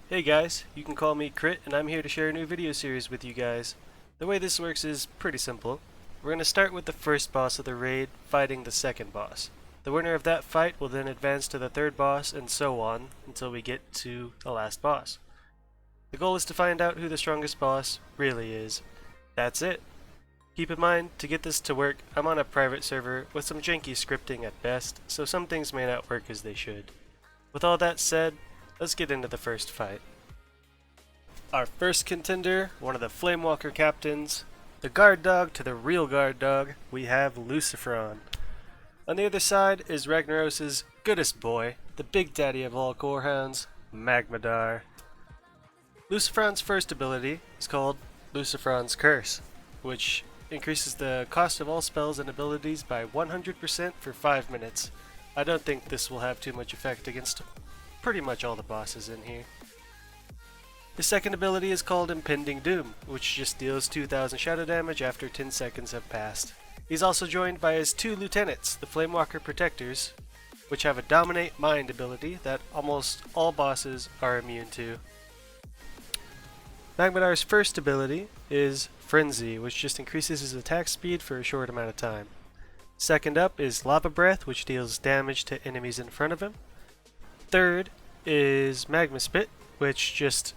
Hey guys, you can call me Crit and I'm here to share a new video series with you guys. The way this works is pretty simple. We're going to start with the first boss of the raid fighting the second boss. The winner of that fight will then advance to the third boss and so on until we get to the last boss. The goal is to find out who the strongest boss really is. That's it. Keep in mind, to get this to work, I'm on a private server with some janky scripting at best, so some things may not work as they should. With all that said, let's get into the first fight. Our first contender, one of the Flamewalker captains, the guard dog to the real guard dog, we have Luciferon. On the other side is Ragnaros' goodest boy, the big daddy of all corehounds, Magmadar. Luciferon's first ability is called Luciferon's Curse, which increases the cost of all spells and abilities by 100% for 5 minutes. I don't think this will have too much effect against pretty much all the bosses in here. The second ability is called Impending Doom, which just deals 2000 shadow damage after 10 seconds have passed. He's also joined by his two lieutenants, the Flamewalker Protectors, which have a Dominate Mind ability that almost all bosses are immune to. Magmadar's first ability is Frenzy, which just increases his attack speed for a short amount of time. Second up is Lava Breath, which deals damage to enemies in front of him. Third is Magma Spit, which just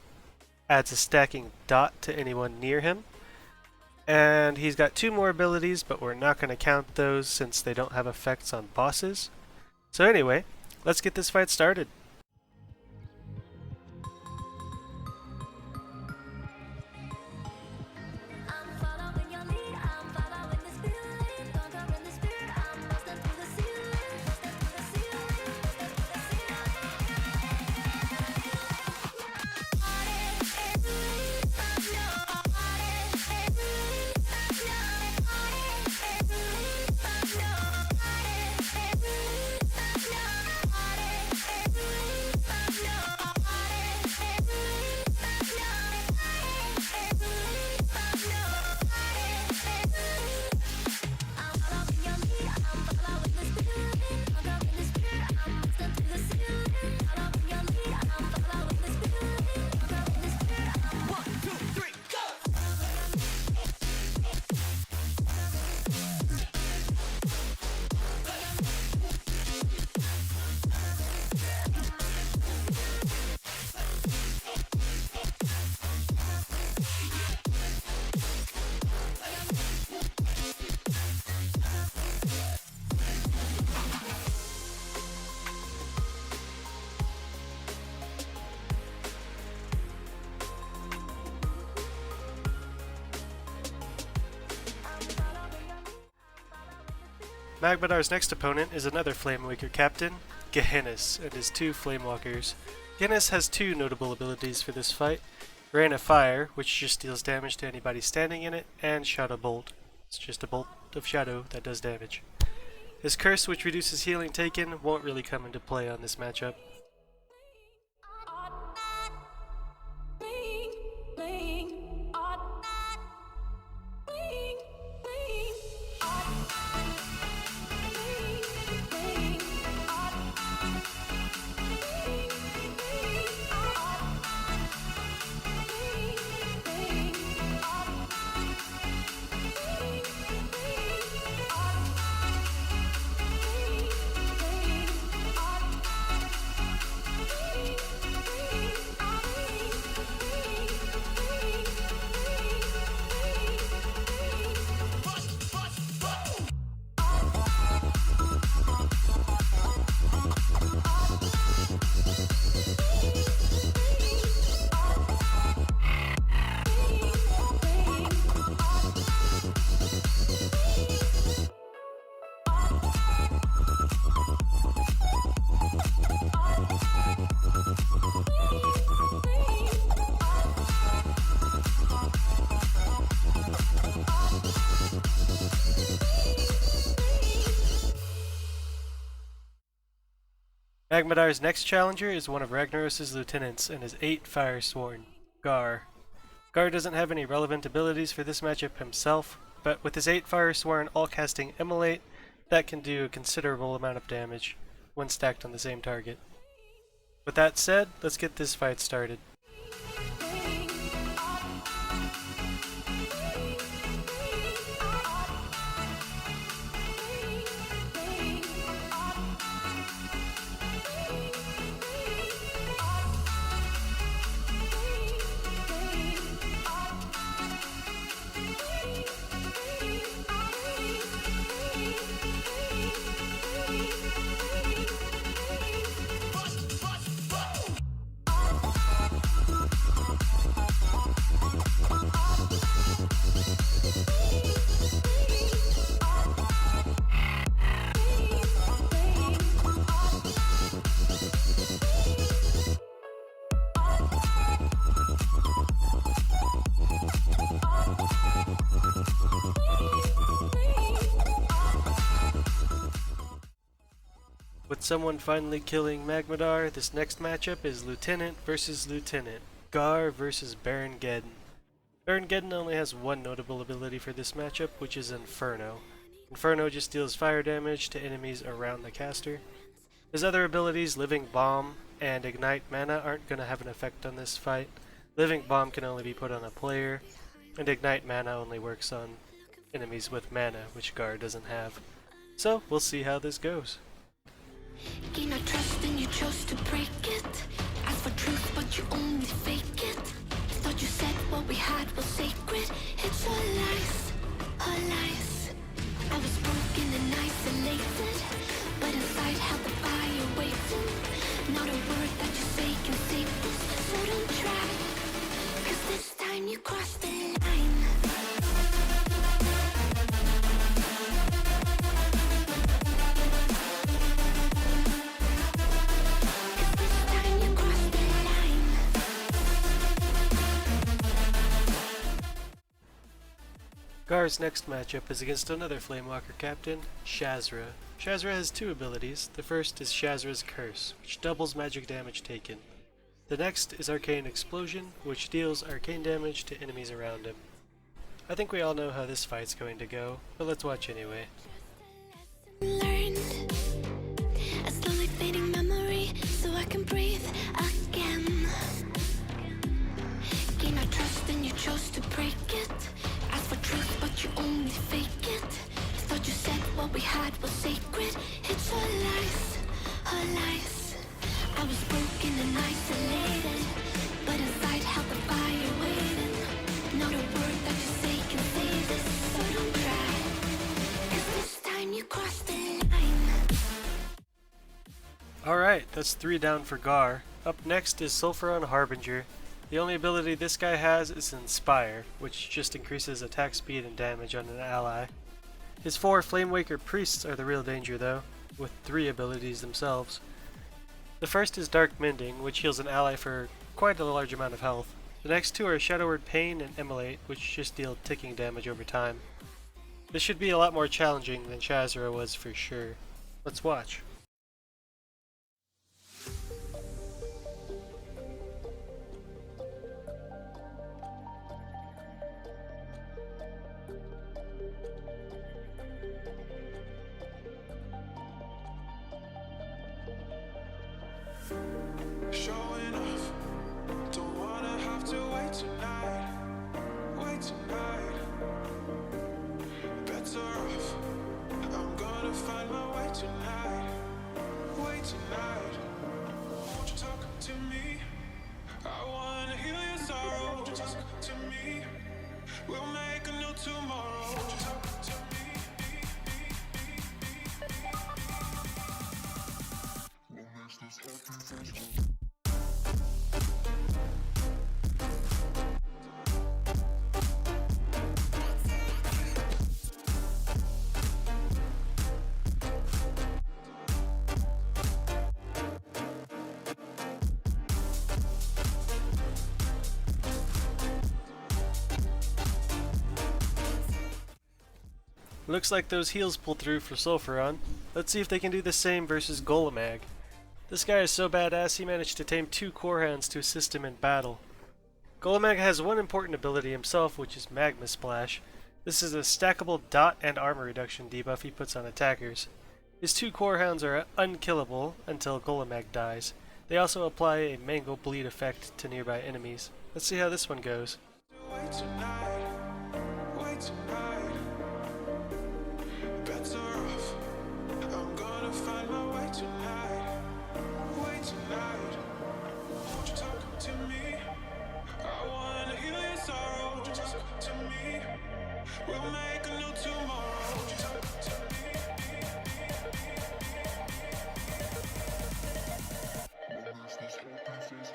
adds a stacking dot to anyone near him. And he's got two more abilities, but we're not going to count those since they don't have effects on bosses. So anyway, let's get this fight started. Magmadar's next opponent is another Flamewalker captain, Gehennis, and his two Flamewalkers. Gehennis has two notable abilities for this fight: Rain of Fire, which just deals damage to anybody standing in it, and Shadow Bolt. It's just a bolt of shadow that does damage. His Curse, which reduces healing taken, won't really come into play on this matchup. Magmadar's next challenger is one of Ragnaros' lieutenants and his 8 Fire Sworn, Gar. Gar doesn't have any relevant abilities for this matchup himself, but with his 8 Fire Sworn all casting Immolate, that can do a considerable amount of damage when stacked on the same target. With that said, let's get this fight started. someone finally killing Magmadar, this next matchup is Lieutenant versus Lieutenant. Gar versus Baron Gedden. Baron Gedden only has one notable ability for this matchup, which is Inferno. Inferno just deals fire damage to enemies around the caster. His other abilities, Living Bomb and Ignite Mana, aren't going to have an effect on this fight. Living Bomb can only be put on a player, and Ignite Mana only works on enemies with mana, which Gar doesn't have. So, we'll see how this goes. Gain our trust and you chose to break it. Ask for truth but you only fake it. Thought you said what we had was sacred. It's all lies, all lies. I was broken and isolated, but inside held the fire waiting. Not a word that you say can save this, so don't try, 'cause this time you crossed the line. Gar's next matchup is against another Flamewalker captain, Shazrah. Shazrah has two abilities. The first is Shazrah's Curse, which doubles magic damage taken. The next is Arcane Explosion, which deals arcane damage to enemies around him. I think we all know how this fight's going to go, but let's watch anyway. Learned a slowly fading memory, so I can breathe again. Gain our trust and you chose to break it. Ask for truth but you only fake it. Thought you said what we had was sacred. It's all lies, all lies. I was broken and isolated, but inside held the fire waiting. Not a word that you say can save this, so don't try, 'cause this time you crossed the line. Alright, that's 3 down for Gar. Up next is Sulfur on Harbinger. The only ability this guy has is Inspire, which just increases attack speed and damage on an ally. His 4 Flamewaker Priests are the real danger though, with 3 abilities themselves. The first is Dark Mending, which heals an ally for quite a large amount of health. The next 2 are Shadowward Pain and Immolate, which just deal ticking damage over time. This should be a lot more challenging than Shazrah was for sure. Let's watch. Showing off, don't wanna have to wait tonight, better off, I'm gonna find my way tonight, won't you talk to me, I wanna heal your sorrow, won't you talk to me, we'll make a new tomorrow, won't you talk to me, what makes this happy face. Looks like those heals pulled through for Sulfuron. Let's see if they can do the same versus Golem. This guy is so badass he managed to tame 2 Corehounds to assist him in battle. Golem has one important ability himself, which is Magma Splash. This is a stackable dot and armor reduction debuff he puts on attackers. His 2 Corehounds are unkillable until Golem dies. They also apply a Mangle Bleed effect to nearby enemies. Let's see how this one goes. Wait tonight, better off, I'm gonna find my way tonight, won't you talk to me, I wanna heal your sorrow, won't you talk to me, we'll make a new tomorrow, won't you talk to me, what makes this happy face.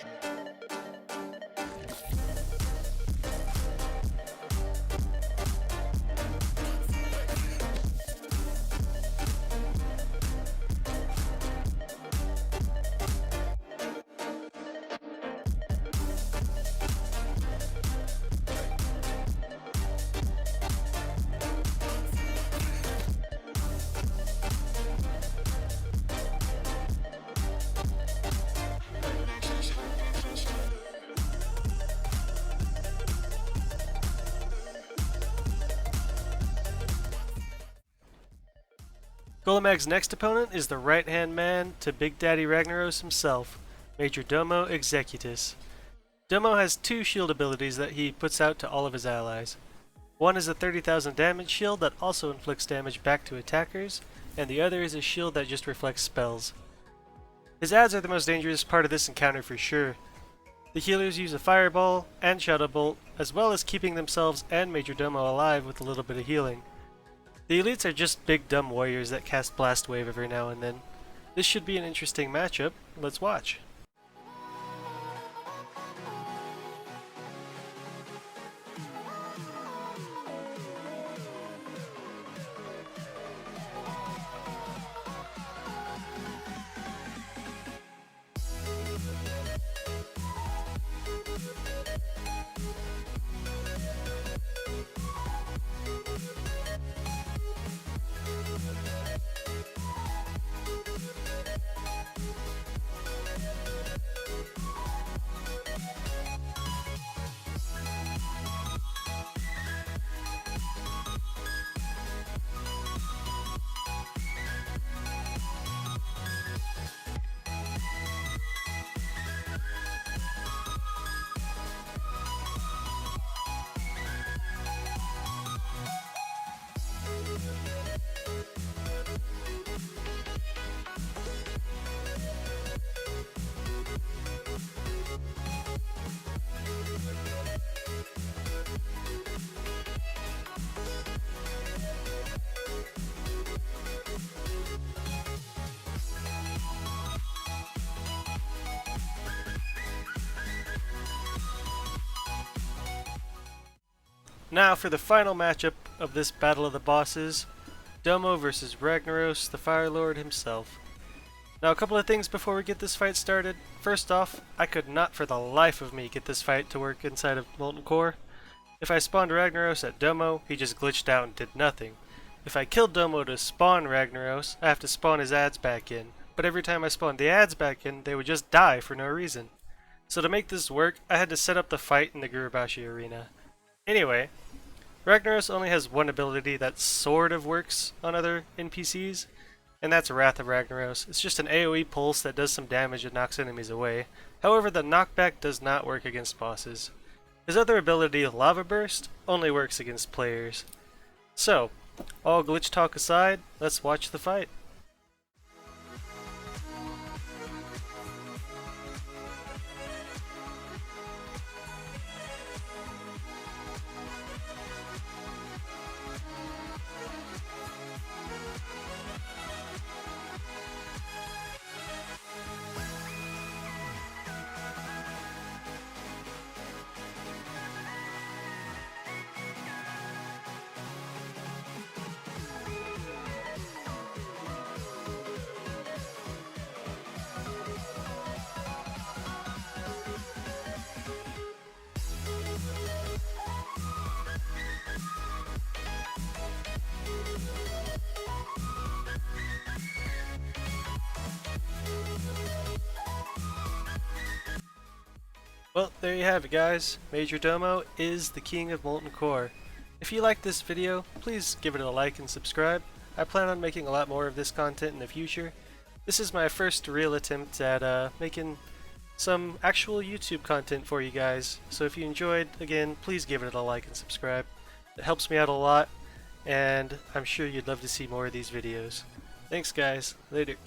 Golemag's next opponent is the right-hand man to Big Daddy Ragnaros himself, Major Domo Executus. Domo has two shield abilities that he puts out to all of his allies. One is a 30,000 damage shield that also inflicts damage back to attackers, and the other is a shield that just reflects spells. His adds are the most dangerous part of this encounter for sure. The healers use a fireball and shadow bolt, as well as keeping themselves and Major Domo alive with a little bit of healing. The elites are just big dumb warriors that cast Blast Wave every now and then. This should be an interesting matchup. Let's watch. Now for the final matchup of this Battle of the Bosses, Domo versus Ragnaros, the Fire Lord himself. Now a couple of things before we get this fight started. First off, I could not for the life of me get this fight to work inside of Molten Core. If I spawned Ragnaros at Domo, he just glitched out and did nothing. If I killed Domo to spawn Ragnaros, I have to spawn his adds back in. But every time I spawned the adds back in, they would just die for no reason. So to make this work, I had to set up the fight in the Gurubashi arena. Anyway, Ragnaros only has one ability that sort of works on other NPCs, and that's Wrath of Ragnaros. It's just an AoE pulse that does some damage and knocks enemies away. However, the knockback does not work against bosses. His other ability, Lava Burst, only works against players. So, all glitch talk aside, let's watch the fight. Well, there you have it guys. Major Domo is the king of Molten Core. If you liked this video, please give it a like and subscribe. I plan on making a lot more of this content in the future. This is my first real attempt at making some actual YouTube content for you guys. So if you enjoyed, again, please give it a like and subscribe. It helps me out a lot, and I'm sure you'd love to see more of these videos. Thanks guys. Later.